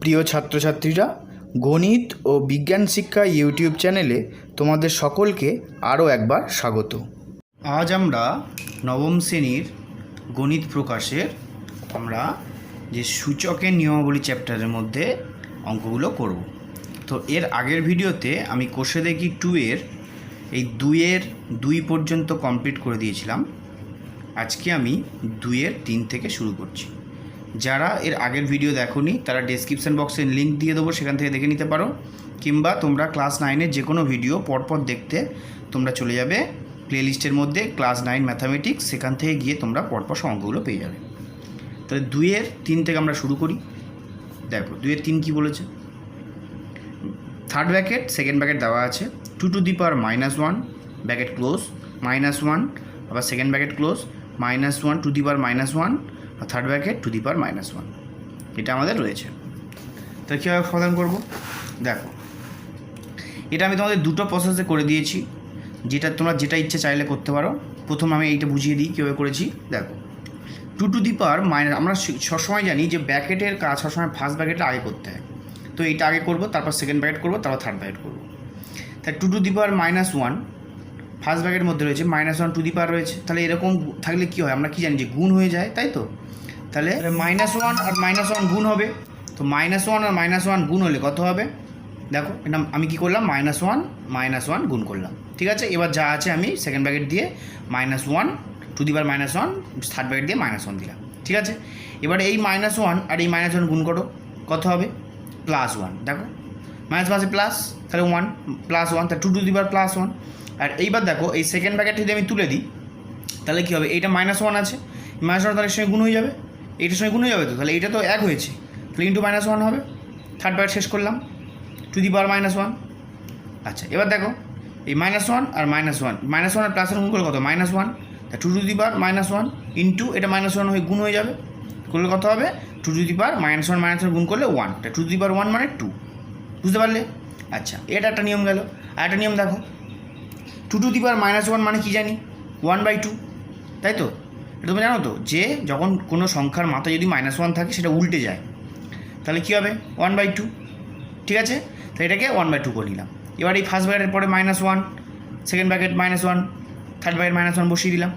প্রিয় ছাত্রছাত্রীরা, গণিত ও বিজ্ঞান শিক্ষা ইউটিউব চ্যানেলে তোমাদের সকলকে আরও একবার স্বাগত। আজ আমরা নবম শ্রেণীর গণিত প্রকাশের আমরা যে সূচকের নিয়মাবলী চ্যাপ্টারের মধ্যে অঙ্কগুলো করব। তো এর আগের ভিডিওতে আমি কোষে দেখি 2 এর এই 2 পর্যন্ত কমপ্লিট করে দিয়েছিলাম। আজকে আমি 2 এর 3 থেকে শুরু করছি। যারা এর আগের ভিডিও দেখোনি তারা ডেসক্রিপশন বক্সে লিঙ্ক দিয়ে দেবো, সেখান থেকে দেখে নিতে পারো, কিংবা তোমরা ক্লাস 9-এর যে কোনো ভিডিও পরপর দেখতে তোমরা চলে যাবে প্লেলিস্টের মধ্যে ক্লাস 9 ম্যাথামেটিক্স, সেখান থেকে গিয়ে তোমরা পরপর অঙ্কগুলো পেয়ে যাবে। তাহলে 2 এর 3 থেকে আমরা শুরু করি। দেখো 2 এর 3 কী বলেছে, থার্ড ব্র্যাকেট সেকেন্ড ব্র্যাকেট দেওয়া আছে, 2 to the power -1 bracket close -1, আবার second bracket close -1 to the power -1 আর third bracket to the power -1, এটা আমাদের রয়েছে। তাহলে কীভাবে সমাধান করব? দেখো, এটা আমি তোমাদের দুটো প্রসেসে করে দিয়েছি, যেটা তোমরা যেটা ইচ্ছে চাইলে করতে পারো। প্রথম আমি এইটা বুঝিয়ে দিই কীভাবে করেছি। দেখো 2 টু দি পাওয়ার আমরা সবসময় জানি যে ব্র্যাকেটের কাজ সবসময় ফার্স্ট ব্র্যাকেটটা আগে করতে হয়। তো এইটা আগে করব, তারপর সেকেন্ড ব্র্যাকেট করব, তারপর থার্ড ব্র্যাকেট করব। তাই 2 টু দি পাওয়ার -1 ফার্স্ট ব্র্যাকেটের মধ্যে রয়েছে, -1 টু দি পাওয়ার রয়েছে। তাহলে এরকম থাকলে কী হয়, আমরা কি জানি যে গুণ হয়ে যায়, তাই তো? তাহলে -1 আর -1 গুণ হবে। তো -1 আর -1 গুণ হলে কত হবে? দেখো এটা আমি কি করলাম, -1 গুণ করলাম, ঠিক আছে। এবার যা আছে আমি সেকেন্ড ব্র্যাকেট দিয়ে -1 to the power -1, third bracket দিয়ে -1 দিলাম, ঠিক আছে। এবার এই -1 আর এই -1 গুণ করো, কত হবে? +1। দেখো মাইনাস প্লাস, তাহলে 1 +1, তাহলে 2 টু দি পাওয়ার +1। আর এইবার দেখো এই সেকেন্ড ব্র্যাকেটটা যদি আমি তুলে দিই, তাহলে কী হবে? এইটা -1 আছে, -1 তাহলে সঙ্গে গুণ হয়ে যাবে, এইটার সঙ্গে গুণ হয়ে যাবে। তো তাহলে এইটা তো 1 হয়েছে, তাহলে ইন্টু -1 হবে। থার্ড ব্র্যাকেট শেষ করলাম, টু দি পাওয়ার -1। আচ্ছা, এবার দেখো এই -1 আর -1 আর +1 গুণ করলে কত? -1, তা 2 টু দি পাওয়ার -1 ইন্টু এটা -1 হয়ে গুণ হয়ে যাবে, করলে কত হবে? 2 টু দি পাওয়ার -1 গুণ করলে 1, তা 2 টু দি পাওয়ার 1 মানে 2, বুঝতে পারলে? আচ্ছা, এটা একটা নিয়ম গেল। আর একটা নিয়ম দেখো, 2 টু দি পাওয়ার -1 মানে কি জানি? 1/2, তাই তো? এটা তুমি জানো তো যে যখন কোনো সংখ্যার মাথায় যদি -1 থাকে সেটা উল্টে যায়, তাহলে কী হবে? 1/2, ঠিক আছে। তো এটাকে 1/2 করে নিলাম। এবার এই ফার্স্ট ব্র্যাকেটের পরে -1, সেকেন্ড ব্র্যাকেট -1, থার্ড ব্র্যাকেট -1 বসিয়ে দিলাম।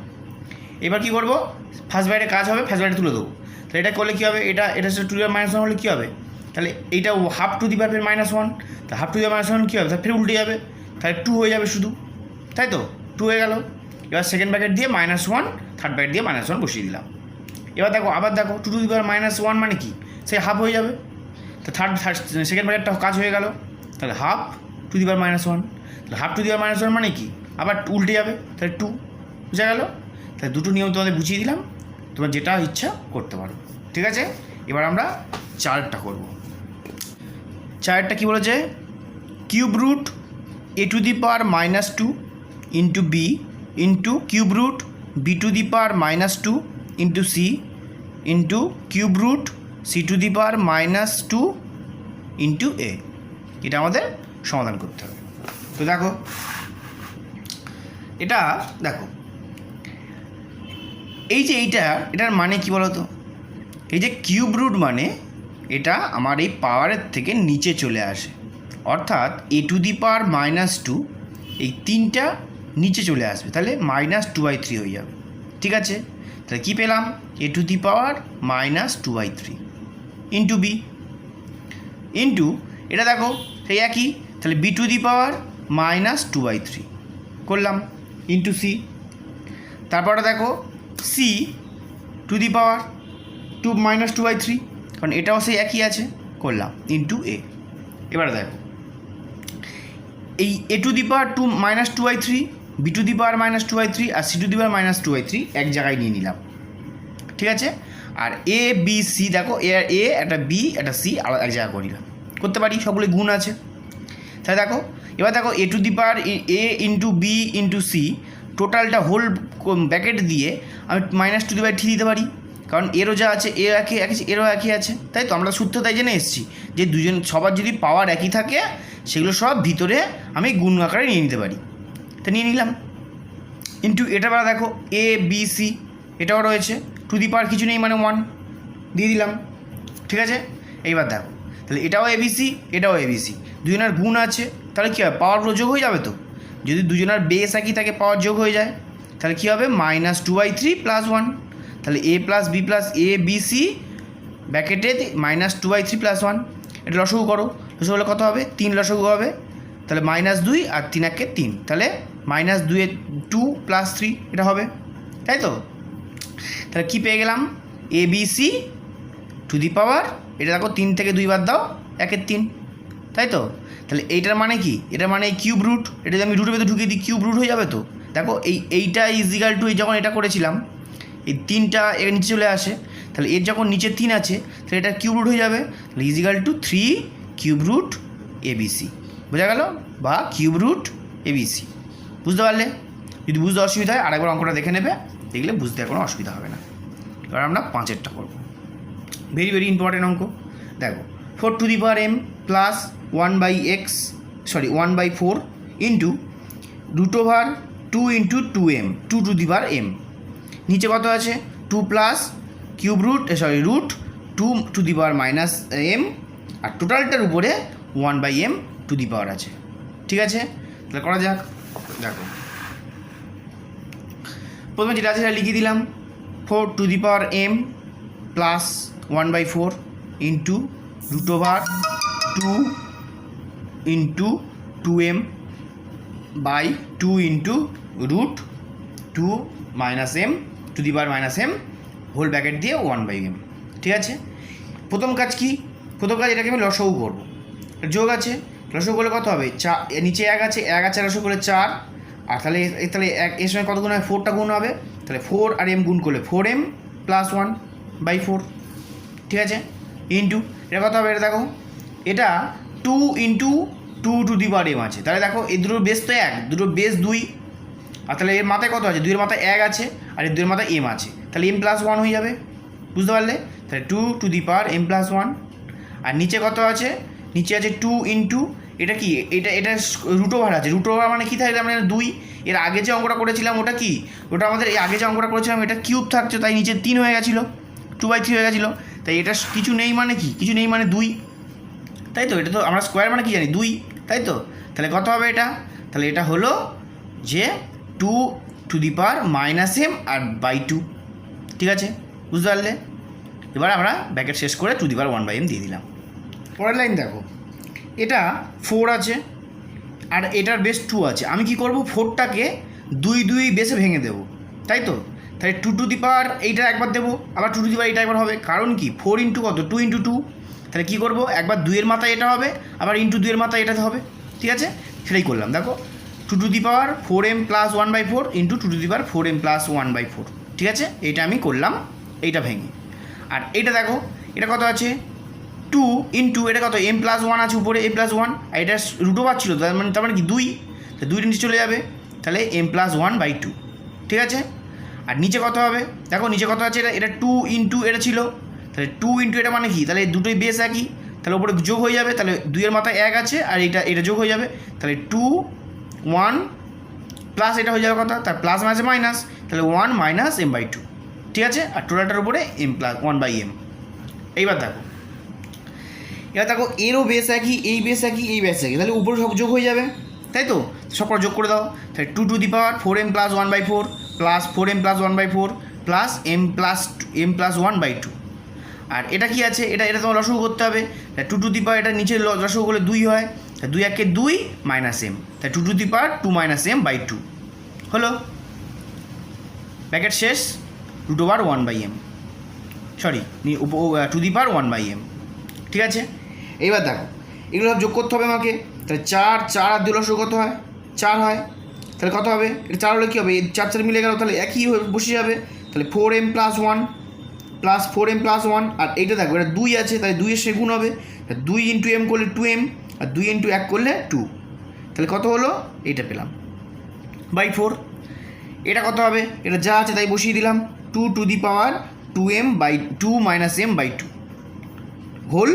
এবার কী করবো? ফার্স্ট ব্র্যাকেটে কাজ হবে, ফার্স্ট ব্র্যাকেটে তুলে দেবো। তাহলে এটা করলে কী হবে? এটা 2 টু দি পাওয়ার -1 হলে কী হবে? তাহলে এইটা হাফ টু দি পাওয়ার -1, তা হাফ টু দি পাওয়ার -1 কী হবে? তাহলে ফের উল্টে যাবে, তাহলে 2 হয়ে যাবে শুধু, তাই তো? 2 হয়ে গেল। এবার সেকেন্ড ব্র্যাকেট দিয়ে -1, থার্ড ব্র্যাকেট দিয়ে -1 বসিয়ে দিলাম। এবার দেখো, আবার দেখো 2 টু দি পাওয়ার -1 মানে কি? সে হাফ হয়ে যাবে। তো সেকেন্ড ব্র্যাকেটটা কাজ হয়ে গেল, তাহলে হাফ টু দি পাওয়ার -1, তাহলে হাফ টু দি পাওয়ার -1 মানে কি? আবার উল্টে যাবে, তাহলে 2, বুঝা গেল? তাহলে দুটো নিয়ম তোমাদের বুঝিয়ে দিলাম, তোমরা যেটা ইচ্ছা করতে পারো, ঠিক আছে। এবার আমরা 4টা করব। 4টা কী বলেছে? Cube root a to the power -2 into b into cube root b to the power -2 into c into cube root c to the power -2 into a। এটা আমাদের সমাধান করতে হবে। তো দেখো এটা দেখো, এই যে এটার মানে কি বলো তো? এই যে কিউব রুট মানে এটা আমার এই পাওয়ারের থেকে নিচে চলে আসে, অর্থাৎ a টু দি পাওয়ার -2 এই 3টা নিচে চলে আসবে, তাহলে -2/3 হয়ে যাবে, ঠিক আছে। তাহলে কী পেলাম? a to the power -2/3 into b into এটা দেখো সেই একই, তাহলে b টু দি পাওয়ার -2/3 করলাম ইন্টু c। তারপরে দেখো c টু দি পাওয়ার -2/3, কারণ এটাও সেই একই আছে, করলাম ইন্টু a। এবারে দেখো এই a to the power -2/3, b to the power -2/3 আর c টু দি পাওয়ার -2/3 এক জায়গায় নিয়ে নিলাম, ঠিক আছে। আর a b c দেখো, এ একটা b একটা c আলাদা এক জায়গায় করে নিলাম, করতে পারি, সবগুলো গুণ আছে। তাহলে দেখো এবার দেখো a to the power a into b into c টোটালটা হোল ব্র্যাকেট দিয়ে আমি -2/3 দিতে পারি, কারণ এরও যা আছে এ একই আছে, এরও একই আছে, তাই তো? আমরা সূত্র তাই জেনে এসেছি যে সবার যদি পাওয়ার একই থাকে সেগুলো সব ভিতরে আমি গুণ আকারে নিয়ে নিতে পারি। তা নিয়ে নিলাম ইন্টু এটা বেলা দেখো a b c এটাও রয়েছে, টু দি পাওয়ার কিছু নেই মানে 1 দিয়ে দিলাম, ঠিক আছে। এইবার দেখো তাহলে এটাও এবিসি, এটাও এবিসি, দুজনের গুণ আছে, তাহলে কী হবে, পাওয়ারগুলো যোগ হয়ে যাবে। তো যদি দুজনের বেস একই থাকে পাওয়ার যোগ হয়ে যায়, তাহলে কী হবে, -2/3 + 1, তাহলে a + b + a b c ব্র্যাকেটে -2/3 + 1, এটা লসাগু করো, লসাগু হলে কত হবে, 3 লসাগু হবে, তাহলে -2 আর 3 × 3, তাহলে -2 2 + 3 এটা হবে, তাই তো। তাহলে কী পেয়ে গেলাম, ABC টু দি পাওয়ার, এটা দেখো 3 থেকে 2 বাদ দাও, 1/3, তাই তো। তাহলে এইটার মানে কি, এটার মানে কিউব রুট, এটা যদি আমি রুটের ভেতরে ঢুকিয়ে দিই কিউব রুট হয়ে যাবে। তো দেখো এইটা ইজিক্যাল টু, যখন এটা করেছিলাম এই 3টা এর নিচে চলে আসে, তাহলে এর যখন নিচে 3 আছে তাহলে এটা কিউব রুট হয়ে যাবে, তাহলে is equal to 3 cube root ABC, বোঝা গেল, বা কিউব রুট ABC, বুঝতে পারলে। যদি বুঝতে অসুবিধা হয় আরেকবার অঙ্কটা দেখে নেবে, দেখলে বুঝতে কোনো অসুবিধা হবে না। এবার আমরা 5এরটা করবো, ভেরি ভেরি ইম্পর্টেন্ট অঙ্ক। দেখো 4 to the power m plus 1/4 into √2 × 2m 2 to the power m, নিচে কত আছে 2 plus cube root √2 to the power -m, আর টোটালটার উপরে 1/m টু দি পাওয়ার আছে, ঠিক আছে। তাহলে করা যাক। দেখো প্রথমে যেটা আছে সেটা লিখে দিলাম, 4 to the power m plus 1/4 into √2 × 2m by 2 × √2 - m to the power -m whole bracket দিয়ে 1/m, ঠিক আছে। প্রথম কাজ কি, প্রথম কাজ এটাকে আমি লসাগু করবো, যোগ আছে, লসাগু করলে কত হবে, 4, নিচে 1 আছে, 1 আর 4 লসাগু করলে 4, আর তাহলে এর সঙ্গে কত গুণ হবে, 4টা গুণ হবে, তাহলে 4 আর m গুণ করলে 4m + 1/4, ঠিক আছে, ইন্টু এটা কত হবে, এটা দেখো এটা 2 × 2 টু দি পাওয়ার m আছে, তাহলে দেখো এই দুটোর বেস তো 1, দুটোর বেস 2, আর তাহলে এর মাথায় কত আছে, 2 এর মাথায় 1 আছে, আর এর 2 এর মাথায় m আছে, তাহলে m + 1 হয়ে যাবে, বুঝতে পারলে। তাহলে 2 টু দি পাওয়ার m + 1, আর নিচে কত আছে, নিচে আছে 2 × এটা কি, এটা √ওভার আছে, √ওভার মানে কী থাকে, আমরা 2, এর আগে যে অঙ্কটা করেছিলাম ওটা কি, ওটা আমাদের এই আগে যে অঙ্কটা করেছিলাম এটা কিউব থাকছে, তাই নিচে 3 হয়ে গেছিলো, 2/3 হয়ে গেছিলো, তাই এটা কিছু নেই মানে কি, কিছু নেই মানে 2, তাই তো। এটা তো আমরা স্কোয়ার মানে কি জানি 2, তাই তো। তাহলে কত হবে এটা, তাহলে এটা হলো যে 2 টু দি পাওয়ার -m আর /2, ঠিক আছে, বুঝতে পারলে। এবার আমরা ব্র্যাকেট শেষ করে টু দি পাওয়ার 1/m দিয়ে দিলাম। পরের লাইন দেখো, এটা 4 আছে আর এটার বেস 2 আছে, আমি কি করব, 4টাকে 2 বেসে ভেঙে দেবো, তাই তো। তাহলে 2 টু দি পাওয়ার এইটা একবার দেবো, আবার 2 টু দি পাওয়ার এটা একবার হবে, কারণ কি 4 × কত, 2 × 2, তাহলে কী করবো, একবার 2 এর মাথায় এটা হবে, আবার × 2 এর মাথায় এটাতে হবে, ঠিক আছে, সেটাই করলাম। দেখো 2 to the power 4m + 1/4 into 2 to the power 4m + 1/4, ঠিক আছে, এইটা আমি করলাম, এইটা ভেঙে। আর এইটা দেখো এটা কত আছে, 2 × এটা কত, m + 1 আছে উপরে, m + 1, আর এটা √ওভার ছিল, তার মানে কি 2, তাহলে 2 নিচে চলে যাবে, তাহলে m + 1/2, ঠিক আছে। আর নিচে কত হবে, দেখো নিচে কত আছে, এটা 2 × এটা ছিল, তাহলে 2 × এটা মানে কি, তাহলে দুটোই বেস একই, তাহলে উপরে যোগ হয়ে যাবে, তাহলে 2 এর মাথায় 1 আছে, আর এটা যোগ হয়ে যাবে, তাহলে 2 1 প্লাস এটা হয়ে যাবে কত, তার প্লাস মাঝে মাইনাস, তাহলে 1 - m/2, ঠিক আছে, আর টোটালটার উপরে m + 1/m। এইবার দেখো এরও বেস একই, এই বেস একই, এই বেস একই, তাহলে উপরে সব যোগ হয়ে যাবে, তাই তো, সব করে যোগ করে দাও, তাহলে 2 to the power 4m + 1/4 plus 4m + 1/4 plus m + 1/2, আর এটা কি আছে, এটা তোমার লসাগু করতে হবে, 2 টু দি পাওয়ার এটা নিচে লসাগু করলে 2 হয়, 2 × 2 -m, তাই 2 টু দি পাওয়ার 2 - m/2 হলো, ব্র্যাকেট শেষ, √1/m, সরি 2 দি পাওয়ার 1/m, ঠিক আছে। এইবার দেখো এগুলো সব যোগ করতে হবে আমাকে, তাহলে 4 আর 2 লসাগু কত হয়, 4 হয়, তাহলে কত হবে, এটা 4 হলে কী হবে, 4 মিলে গেল, তাহলে একই বসে যাবে, তাহলে 4m + 1 প্লাস 4m + 1, আর এইটা দেখো এটা 2 আছে, তাহলে 2 এর সে গুণ হবে, 2 × m করলে 2m, আর 2 × 1 করলে 2, তাহলে কত হলো, এইটা পেলাম /4। এটা কত হবে, এটা যা আছে তাই বসিয়ে দিলাম, 2 to the power 2m/2 - m/2 whole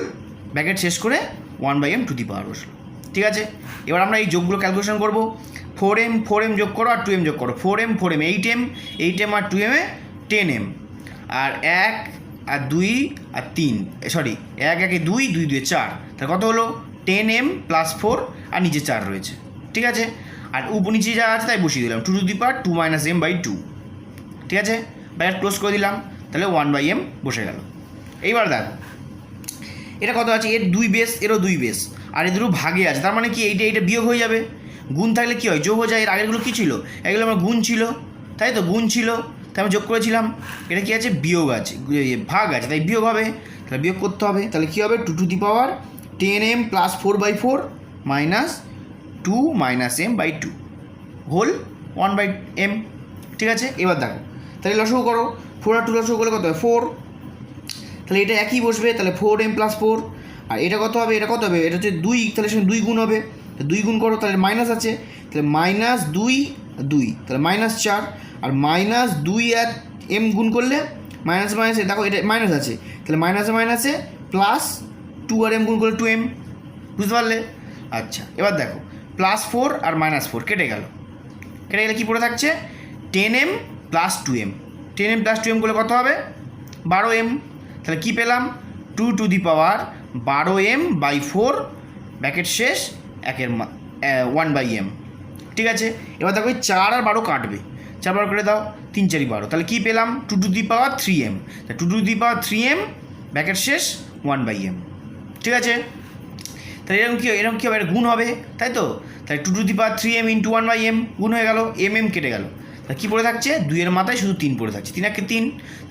bracket শেষ করে 1/m টু দি পাওয়ার বসলো, ঠিক আছে। এবার আমরা এই যোগগুলো ক্যালকুলেশন করবো, 4m যোগ করো আর 2m যোগ করো, 4m 8m আর 2m 10m, আর 1 আর 2 আর 3, সরি 1 1 2, 2 2 4, তাহলে কত হলো 10m প্লাস 4, আর নিচে 4 রয়েছে, ঠিক আছে। আর নিচে যা আছে তাই বসিয়ে দিলাম 2 to the power 2 minus m by 2, ঠিক আছে। ব্র্যাকেট ক্লোজ করে দিলাম, তাহলে 1/m বসে গেল। এইবার দেখো এটা কত আছে, এর 2 বেস, এরও 2 বেস, আর এ দুটো ভাগে আছে, তার মানে কি এইটা বিয়োগ হয়ে যাবে। গুণ থাকলে কী হয়, যোগ হয়ে যায়। এর আগেরগুলো কী ছিল, এগুলো আমার গুণ ছিল, তাই তো গুণ ছিল, তাই আমি যোগ করেছিলাম। এটা কি আছে, বিয়োগ আছে, ভাগ আছে, তাই বিয়োগ হবে, তাহলে বিয়োগ করতে হবে। তাহলে কী হবে, 2 to the power 10m plus 4/4 minus 2 minus m by 2 whole 1/m, ঠিক আছে। এবার দেখো তাহলে লসাগু করো, 4 আর 2 লসাগু করলে কত হয় 4, তাহলে এটা একই বসবে, তাহলে 4m প্লাস 4, আর এটা কত হবে, এটা কত হবে, এটা হচ্ছে 2, তাহলে সেখানে 2 গুণ হবে, 2 গুণ করো, তাহলে মাইনাস আছে, তাহলে মাইনাস 2 2, তাহলে মাইনাস 4, আর মাইনাস 2 আর m গুণ করলে মাইনাস মাইনাসে দেখো এটা মাইনাস আছে, তাহলে মাইনাসে মাইনাসে প্লাস 2 আর m গুণ করলে 2m, বুঝতে পারলে। আচ্ছা এবার দেখো প্লাস 4 আর মাইনাস 4 কেটে গেলে কী পড়ে থাকছে, 10m plus 2m, 10m plus 2m করলে কত হবে 12m, তাহলে কী পেলাম 2 to the power 12m by 4 bracket শেষ 1/m, ঠিক আছে। এবার দেখো 4 আর 12 কাটবে, 4 12 কেটে দাও, 3 4 12, তাহলে কী পেলাম 2 to the power 3m, 2 to the power 3m bracket শেষ 1/m, ঠিক আছে। তাহলে এরকম কী হবে, এটা গুণ হবে, তাই তো। তাহলে 2 to the power 3m into 1/m গুণ হয়ে গেল, mm কেটে গেল, তাহলে কী পড়ে থাকছে, 2 এর মাথায় শুধু 3 পড়ে থাকছে, 3 1 3,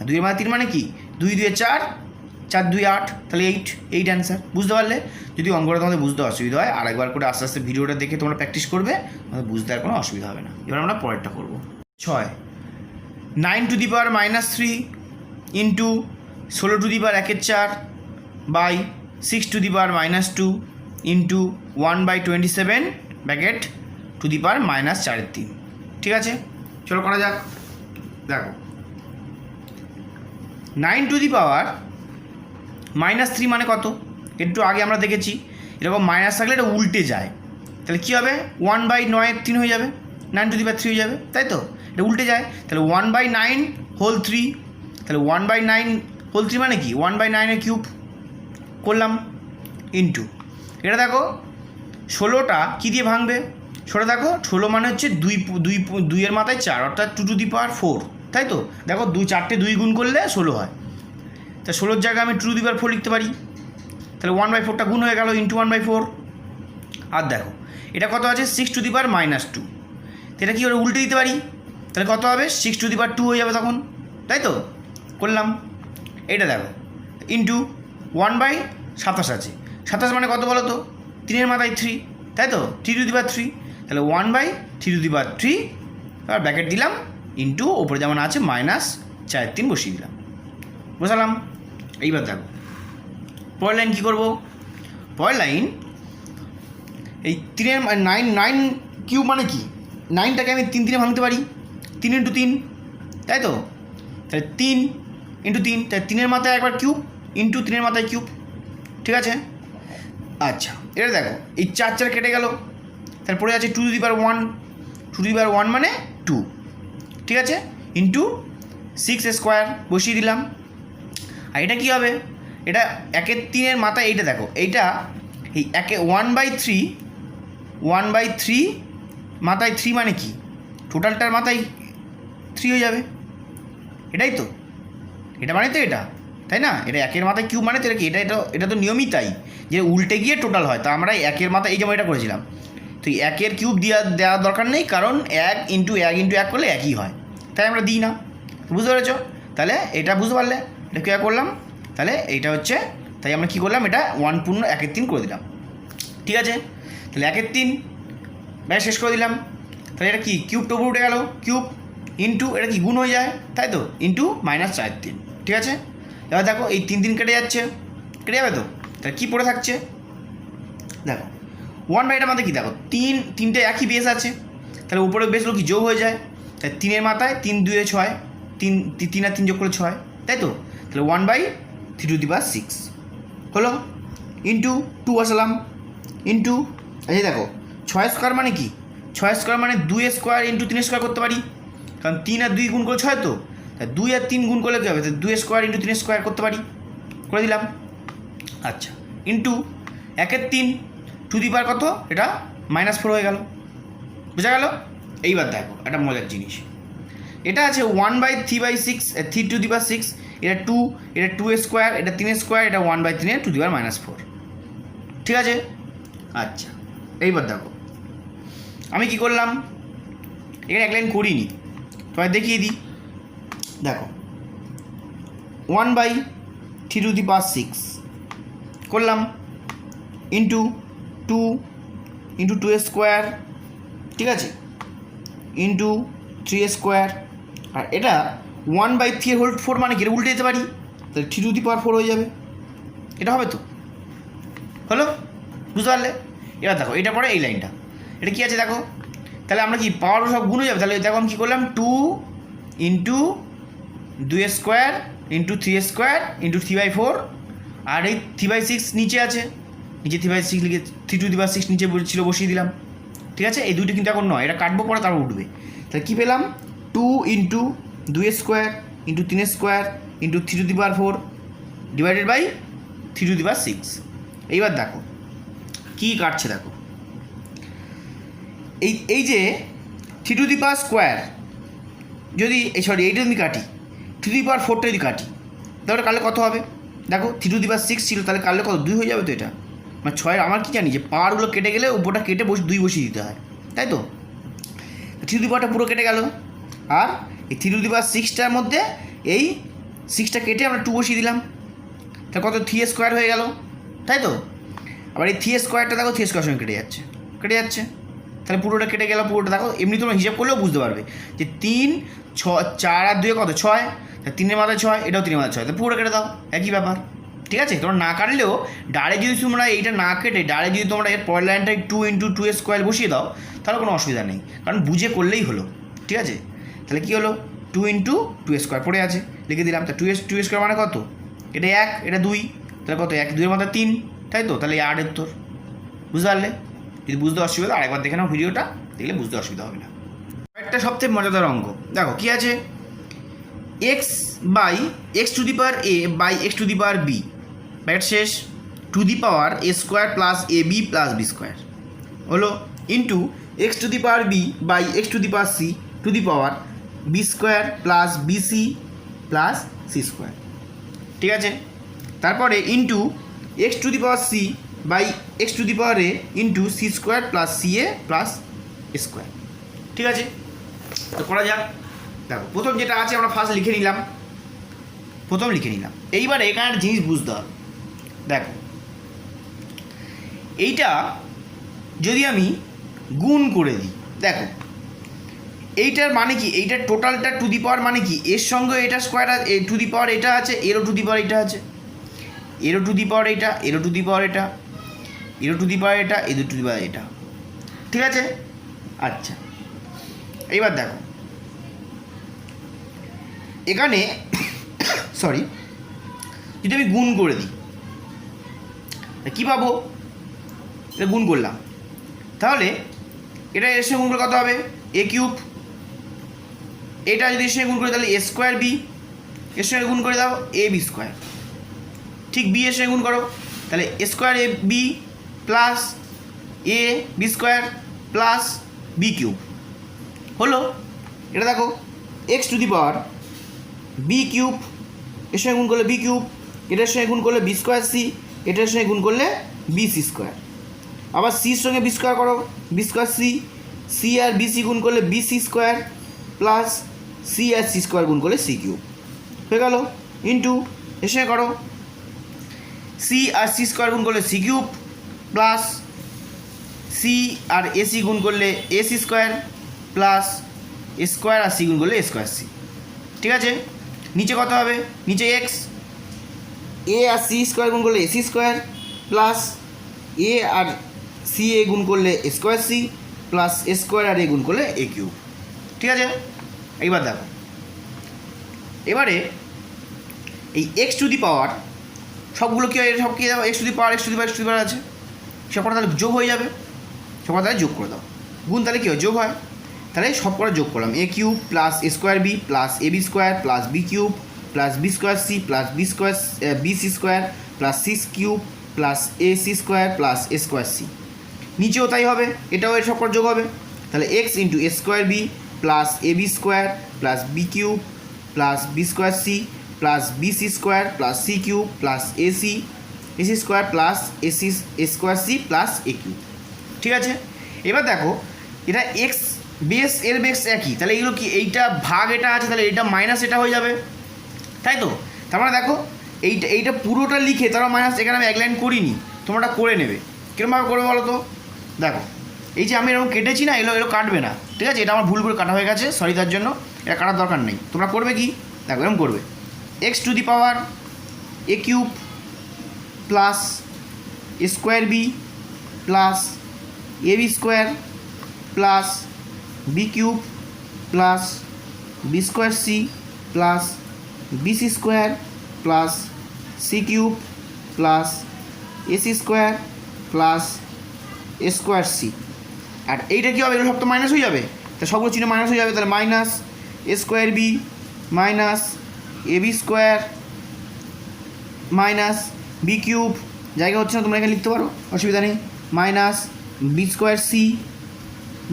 2 এর মাথায় 3 মানে কি 2 2 4, 4 2 8, তাহলে 8 অ্যান্সার, বুঝতে পারলে। যদি অঙ্কটা তোমাদের বুঝতে অসুবিধা হয় আর একবার করে আস্তে আস্তে ভিডিওটা দেখে তোমরা প্র্যাকটিস করবে, তোমাদের বুঝতে আর কোনো অসুবিধা হবে না। এবার আমরা পরেরটা করব। 6 9 to the power minus 3 into 16 to the power 1/4 by 6 to the power minus 2 into 1/27 bracket to the power minus 4/3, ঠিক আছে। চলো করা যাক। দেখো 9 টু দি পাওয়ার মাইনাস 3 মানে কত, একটু আগে আমরা দেখেছি এরকম মাইনাস থাকলে এটা উল্টে যায়, তাহলে কী হবে 1/9/3 হয়ে যাবে, 9 টু দি পাওয়ার 3 হয়ে যাবে, তাই তো। এটা উল্টে যায়, তাহলে 1/9 হোল 3, তাহলে 1/9 হোল 3 মানে কি 1/9 কিউব করলাম ইন্টু এটা দেখো 16টা কী দিয়ে ভাঙবে, 16 দেখো 16 মানে হচ্ছে 2 এর মাথায় 4, অর্থাৎ 2 টু দি পাওয়ার 4, তাই তো। দেখো 4টে 2 গুণ করলে 16 হয়, তা 16 জায়গায় আমি 2 টু দি পাওয়ার 4 লিখতে পারি, তাহলে 1/4টা গুণ হয়ে গেল ইন্টু 1/4। আর দেখো এটা কত আছে 6 টু দি পাওয়ার মাইনাস 2, এটা কি ওরা উল্টে দিতে পারি, তাহলে কত হবে 6 টু দি পাওয়ার 2 হয়ে যাবে তখন, তাই তো করলাম। এটা দেখো ইন্টু 1/27 আছে, 27 মানে কত বলো তো 3 এর মাথায় 3, তাই তো 3 টু দি পাওয়ার 3, তাহলে 1/3 টু দি পাওয়ার 3, আর ব্র্যাকেট দিলাম ইন্টু ওপরে যেমন আছে মাইনাস 4/3 বসিয়ে দিলাম, বুঝলাম। এইবার দেখো পরের লাইন কী করবো, পরের লাইন এই 3 9 কিউব মানে কি 9টাকে আমি 3 3 ভাঙতে পারি, 3 ইন্টু 3, তাই তো। তাহলে 3 ইন্টু 3, তাই 3 এর মাথায় একবার কিউব ইন্টু 3 এর মাথায় কিউব, ঠিক আছে। আচ্ছা এটা দেখো এই 4 4 কেটে গেল, তারপরে আছে 2 to the power 1, 2 to the power 1 মানে 2, ঠিক আছে, ইন্টু 6 স্কোয়ার বসিয়ে দিলাম। আর এটা কী হবে, এটা 1/3 এর মাথায় এইটা দেখো, এইটা এই 1/3 মাথায় 3 মানে কি টোটালটার মাথায় 3 হয়ে যাবে, এটাই তো, এটা মানে তো এটা, তাই না। এটা 1 এর মাথায় কিউব মানে তো এটা তো নিয়মই তাই যে উল্টে গিয়ে টোটাল হয়, তা আমরা 1 এর মাথায় এই যেমন এটা করেছিলাম, তো 1 এর কিউব দেওয়ার দরকার নেই, কারণ 1 ইন্টু 1 করলে একই হয়, তাই আমরা দিই না, বুঝতে পেরেছ। তাহলে এটা বুঝতে পারলে এটা কী করলাম, তাহলে এইটা হচ্ছে, তাই আমরা কী করলাম এটা 1 পূর্ণ 1/3 করে দিলাম, ঠিক আছে। তাহলে 1/3 ব্যাস শেষ করে দিলাম, তাহলে এটা কি কিউব টোপ উঠে গেল, কিউব ইন্টু এটা কি গুণ হয়ে যায়, তাই তো, ইন্টু মাইনাস 4/3, ঠিক আছে। এবার দেখো এই 3 3 কেটে কেটে যাবে তো, তাহলে কী পড়ে থাকছে দেখো 1/এটা মাথায় কী দেখো 3টে একই বেস আছে, তাহলে উপরে বেসগুলো কি যোগ হয়ে যায়, তাই 3 এর মাথায় 3 2 6, 3 আর 3 যোগ করে 6, তাই তো। তাহলে 1/3 টু দি পাওয়ার 6 হলো, ইন্টু 2 আসলাম ইন্টু এই দেখো 6 স্কোয়ার মানে কি 6 স্কোয়ার মানে 2 স্কোয়ার ইন্টু 3 স্কোয়ার করতে পারি, কারণ 3 আর 2 গুণ করে 6 তো, তাই 2 আর 3 গুণ করলে কী হবে? 2 স্কোয়ার ইন্টু 3 স্কোয়ার করতে পারি, করে দিলাম। আচ্ছা, ইন্টু 1 আর 3 টু দি পাওয়ার কত? এটা -4 হয়ে গেল, বোঝা গেল? এইবার দেখো একটা মজার জিনিস, এটা আছে 1/3/6, 3 টু দি পাওয়ার 6, এটা 2, এটা 2 স্কোয়ার, এটা 3 স্কোয়ার, এটা 1/3 টু দি পাওয়ার -4, ঠিক আছে? আচ্ছা, এইবার দেখো আমি কি করলাম, এখানে এক লাইন করিনি, তোমায় দেখিয়ে দিই। দেখো 1/3 টু দি পাওয়ার 6 করলাম, ইন্টু 2 ইন্টু 2 স্কোয়ার, ঠিক আছে, ইন্টু 3 স্কোয়ার, আর এটা 1/3/4 মানে কি? এটা উল্টে যেতে পারি, তাহলে 3 টু দি পাওয়ার 4 হয়ে যাবে, এটা হবে তো, হলো? বুঝতে পারলে? এবার দেখো এটা পরে এই লাইনটা, এটা কী আছে দেখো, তাহলে আমরা কি পাওয়ারও সব গুণ হয়ে যাবে, তাহলে দেখো আমি কী করলাম, 2 into 2 square into 3 square into 3/4, আর এই 3/6 নিচে আছে, নিচে 3/6 লিখে 3 টু দি পাওয়ার 6 নিচে ছিল, বসিয়ে দিলাম, ঠিক আছে? এই দুইটা কিন্তু এখন নয়, এটা কাটবো পরে তারপর উঠবে, তাহলে কী পেলাম, 2 into 2 square into 3 square into 3 to the power 4 divided by 3 to the power 6। এইবার দেখো কী কাটছে, দেখো এই যে 3 টু দি পাওয়ার স্কোয়ার যদি এইটা যদি কাটি, 3 টু দি পাওয়ার 4টা যদি কাটি, তাহলে কাটলে কত হবে? দেখো 3 টু দি পাওয়ার 6 ছিল, তাহলে কাটলে কত? 2 হয়ে যাবে তো, এটা মানে 6। আমার কি জানি যে পাওয়ারগুলো কেটে গেলে উপরটা কেটে 2 বসিয়ে দিতে হয়, তাই তো? 3 টু দি পাওয়ারটা পুরো কেটে গেল, আর এই 3 টু দি পাওয়ার 6টার মধ্যে এই 6টা কেটে আমরা 2 বসিয়ে দিলাম, তাহলে কত? 3 স্কোয়ার হয়ে গেল, তাই তো? আবার এই 3 স্কোয়ারটা দেখো 3 স্কোয়ার সঙ্গে কেটে যাচ্ছে, তাহলে পুরোটা কেটে গেল, পুরোটা দেখো এমনি তোমরা হিসাব করলেও বুঝতে পারবে যে 3 4 আর 2 কত? 6, 3-এর মাথায় 6, এটাও 3-এর মাথায় 6, তাহলে পুরোটা কেটে দাও, একই ব্যাপার, ঠিক আছে? তোমরা না কাটলেও ডাইরেক্ট যদি তোমরা এইটা না কেটে ডাইরেক্ট যদি তোমরা এর পরের লাইনটায় 2 ইন্টু 2 স্কোয়ার বসিয়ে দাও, তাহলে কোনো অসুবিধা নেই, কারণ বুঝে করলেই হলো, ঠিক আছে? তাহলে কী হলো, 2 ইন্টু 2 স্কোয়ার পড়ে আছে, লিখে দিলাম। তা 2 স্কোয়ার মানে কত? এটা 1, এটা 2, তাহলে কত? 1 2-এর মাথায় 3, তাই তো? তাহলে 8 উত্তর, বুঝতে পারলে? যদি বুঝতে অসুবিধা আরেকবার দেখে নাও ভিডিওটা, দেখলে বুঝতে অসুবিধা হবে না। একটা সবথেকে মজাদার অঙ্ক দেখো কী আছে, x to the power a by x to the power b ব্যাট শেষ to the power a square plus ab plus b square হলো, into x to the power b by x to the power c to the power b square plus bc plus c square, ঠিক আছে? তারপরে into x to the power c by x to the power a into c square plus ca plus square, ঠিক আছে? তো করা যাক। দেখো প্রথম যেটা আছে আমরা ফার্স্ট লিখে নিলাম, এইবার এখানে একটা জিনিস বুঝতে হবে। দেখো এইটা যদি আমি গুণ করে দিই, দেখো এইটার মানে কি, এইটার টোটালটা টু দি পাওয়ার মানে কি, এর সঙ্গে এটা স্কোয়ার টু দি পাওয়ার এটা আছে, এরও টু দি পাওয়ার এটা আছে, এরও টু দি পাওয়ার এটা, এরও টু দি পাওয়ার এটা, এরও টু দি পাওয়ার এটা, এরও টু দি পাওয়ার এটা, ঠিক আছে? আচ্ছা, এইবার দেখো এখানে সরি, যদি আমি গুণ করে দিই কী পাবো, এটা গুণ করলাম, তাহলে এটা এর সঙ্গে গুণ করলে কত হবে? a cube. এটা যদি এর সঙ্গে গুণ করে তাহলে a স্কোয়ার b, এর সঙ্গে গুণ করে দাও a b স্কোয়ার, ঠিক b এর সঙ্গে গুণ করো, তাহলে a square a b plus a b square plus b cube হলো। এটা দেখো x to the power b cube, এর সঙ্গে গুণ করলে বি কিউব, এটার সঙ্গে গুণ করলে বি স্কোয়ার সি, এটার সঙ্গে গুণ করলে বি সি স্কোয়ার, আবার সির সঙ্গে বি স্কোয়ার করো, বি স্কোয়ার সি, সি আর বি সি গুণ করলে b c square plus c আর সি স্কোয়ার গুণ করলে সি কিউব হয়ে গেল, ইন্টু এর সঙ্গে করো সি আর সি স্কোয়ার গুণ করলে সি কিউব প্লাস সি আর এসি গুণ করলে এসি স্কোয়ার প্লাস স্কোয়ার আর সি গুণ করলে স্কোয়ার সি, ঠিক আছে? নিচে কত হবে, নিচে এক্স, এ আর সি স্কোয়ার গুণ করলে এসি স্কোয়ার প্লাস এ আর সি এ গুণ করলে স্কোয়ার সি প্লাস স্কোয়ার আর এ গুণ করলে এ কিউব, ঠিক আছে? এইবার দেখো এবারে এই এক্স টু দি পাওয়ার সবগুলো কী হয়, সব কী যাবে, x to the power x to the power x to the power আছে, সব কটা তাহলে যোগ হয়ে যাবে, সব কটা তাহলে যোগ করে দাও, গুণ তাহলে কী হয়, যোগ হয়, তাহলে সব করে যোগ করলাম, a cube plus a square b plus a b square plus b cube plus b square c plus b c square plus c cube plus a c square plus a square c. নিচেও তাই হবে, এটাও এর সব করে যোগ হবে। তাহলে x into a square b plus a b square plus b cube plus b square c plus b c square plus c cube plus a c square plus a square c plus a cube. ঠিক আছে, এবার দেখো এটা x base এর base একই, তাহলে এগুলো কি, এইটা ভাগ এটা আছে, তাহলে এটা মাইনাস এটা হয়ে যাবে, তাই তো? তার মানে দেখো এইটা পুরোটা লিখে তারা মাইনাস, এখানে আমি এক লাইন করিনি, তোমরা করে নেবে। কীরকমভাবে করবে বলো তো? দেখো এই যে আমি এরকম কেটেছি না, এগুলো কাটবে না, ঠিক আছে? এটা আমার ভুল করে কাটা হয়ে গেছে, সরি, তার জন্য এটা কাটার দরকার নেই। তোমরা করবে কি, দেখো এরকম করবে, x to the power a cube plus a square b plus a b square plus b cube plus b square c plus b c square plus c cube plus a c square plus a square c. আর এইটা কী হবে, এগুলো সব তো minus হয়ে যাবে, তা সবগুলো চিহ্ন মাইনাস হয়ে যাবে, তাহলে minus a square b minus a b square minus b cube, জায়গা হচ্ছে না তোমরা এখানে লিখতে পারো, অসুবিধা নেই, minus b square c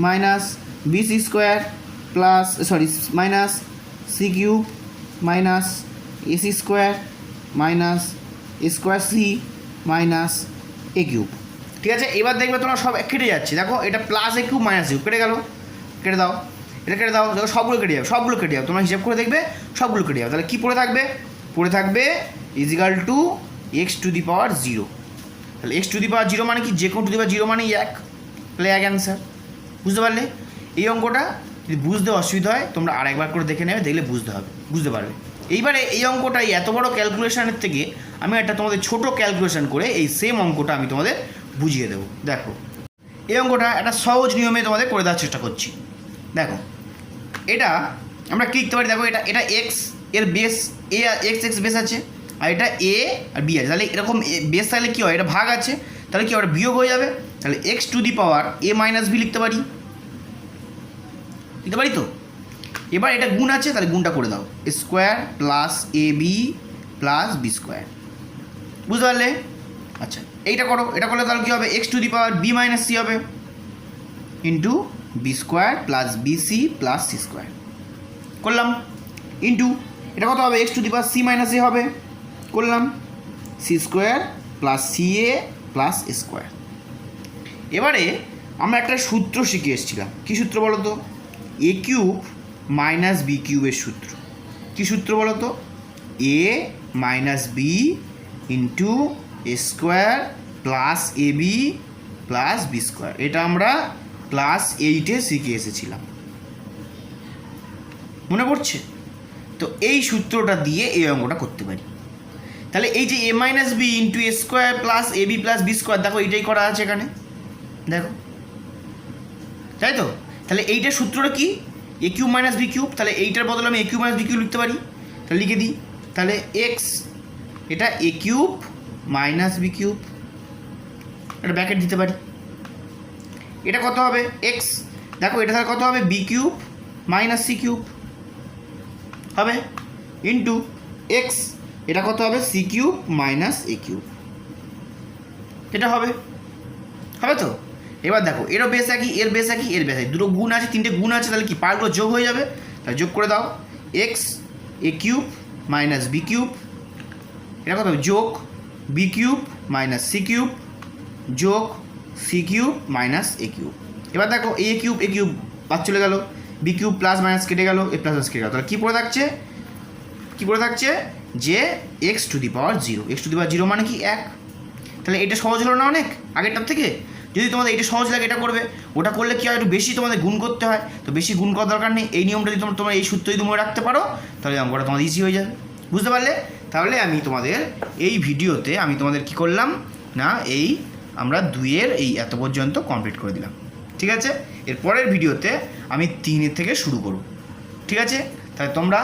minus b c square plus minus c cube minus a c square minus a square c minus a cube. ঠিক আছে, এবার দেখবে তোমরা সব কেটে যাচ্ছে, দেখো এটা plus a cube minus cube কেটে গেল, কেটে দাও, এটা কেটে দাও, দেখো সবগুলো কেটে যাবে, তোমরা হিসাব করে দেখবে সবগুলো কেটে যাবে। তাহলে কী পড়ে থাকবে equal to x to the power 0। তাহলে এক্স টু দি পাওয়ার 0 মানে কি, যে কোনো টু দি পাওয়ার 0 মানেই 1, তাহলে 1 অ্যান্সার। বুঝতে পারলে? এই অঙ্কটা যদি বুঝতে অসুবিধা হয় তোমরা আরেকবার করে দেখে নেবে, দেখলে বুঝতে পারবে। এইবারে এই অঙ্কটা এত বড় ক্যালকুলেশনের থেকে আমি একটা তোমাদের ছোট ক্যালকুলেশন করে এই সেম অঙ্কটা আমি তোমাদের বুঝিয়ে দেবো। দেখো এই অঙ্কটা একটা সহজ নিয়মে তোমাদের করে দেওয়ার চেষ্টা করছি। দেখো এটা আমরা কী লিখতে পারি, দেখো এটা এক্স এর বেস এ, এক্স বেস আছে, আর এটা এ আর বি আছে, তাহলে এরকম বেস থাকলে কী হয়, এটা ভাগ আছে, তাহলে কী হবে, বিয়োগ হয়ে যাবে, তাহলে x to the power a minus b লিখতে পারি তো। এবার এটা গুণ আছে, তাহলে গুণটা করে দাও, square plus a B plus b square. বুঝতে পারলে? আচ্ছা এইটা করো, এটা করলে তাহলে কী হবে, x to the power b minus c হবে into b square plus b c plus c square করলাম, ইন্টু এটা কত হবে, x to the power c minus a হবে, করলাম c square plus c a plus square. এবারে আমরা একটা সূত্র শিখে এসেছিলাম, কী সূত্র বলো তো, এ কিউব মাইনাস বি কিউবের সূত্র। কী সূত্র বলো তো, এ minus B into a square plus a B plus b square. এটা আমরা ক্লাস 8-এ শিখে এসেছিলাম, মনে পড়ছে তো? এই সূত্রটা দিয়ে এই অঙ্কটা করতে পারি। তাহলে এই যে এ minus B into a square plus a B plus b square, দেখো এইটাই করা আছে এখানে, দেখো, তাই তো? তাহলে এইটার সূত্রটা কি, এ কিউব মাইনাস বি কিউব, তাহলে এইটার বদলে আমি এ কিউব মাইনাস বি কিউব লিখতে পারি, তাহলে লিখে দিই, তাহলে এক্স এটা এ কিউব মাইনাস বি কিউব, এটা ব্র্যাকেট দিতে পারি। এটা কত হবে, এক্স, দেখো এটা তাহলে কত হবে, b cube minus c cube হবে, ইন্টু এক্স এটা কত হবে, c cube minus a cube, এটা হবে তো? এবার দেখো এরও বেস একই, এর বেস একই, এর বেস একই, দুটো গুণ আছে, 3টে গুণ আছে, তাহলে কি পারগুলো যোগ হয়ে যাবে, তাহলে যোগ করে দাও, x a cube minus b cube, এটা কত হবে, যোগ b cube minus c cube যোগ c cube minus a cube. এবার দেখো এ কিউব বাদ চলে গেল, বি কিউব প্লাস মাইনাস কেটে গেল, এ প্লাস মাইনাস কেটে গেল, তাহলে কী পড়ে থাকছে যে x to the power 0। X to the power 0 মানে কি 1। তাহলে এটা সহজ হলো না অনেক আগেরটার থেকে? যদি তোমাদের এটা সহজ লাগে এটা করবে, ওটা করলে কী হয়, একটু বেশি তোমাদের গুণ করতে হয়, তো বেশি গুণ করার দরকার নেই। এই নিয়মটা যদি তোমরা এই সূত্র যদি মনে রাখতে পারো তাহলে অঙ্কটা তোমাদের ইজি হয়ে যাবে। বুঝতে পারলে? তাহলে আমি তোমাদের এই ভিডিওতে আমি তোমাদের কী করলাম না, আমরা 2-এর এই এত পর্যন্ত কমপ্লিট করে দিলাম। ঠিক আছে, এর পরের ভিডিওতে আমি 3-এর থেকে শুরু করব। ঠিক আছে, তাহলে তোমরা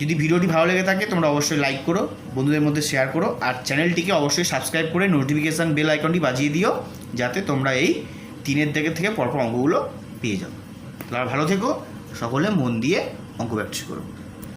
যদি ভিডিওটি ভালো লেগে থাকে তোমরা অবশ্যই লাইক করো, বন্ধুদের মধ্যে শেয়ার করো, আর চ্যানেলটিকে অবশ্যই সাবস্ক্রাইব করে নোটিফিকেশান বেল আইকনটি বাজিয়ে দিও, যাতে তোমরা এই 3-এর থেকে পরপর অঙ্কগুলো পেয়ে যাও। তাহলে ভালো থেকো, সকলে মন দিয়ে অঙ্ক প্র্যাকটিস করো।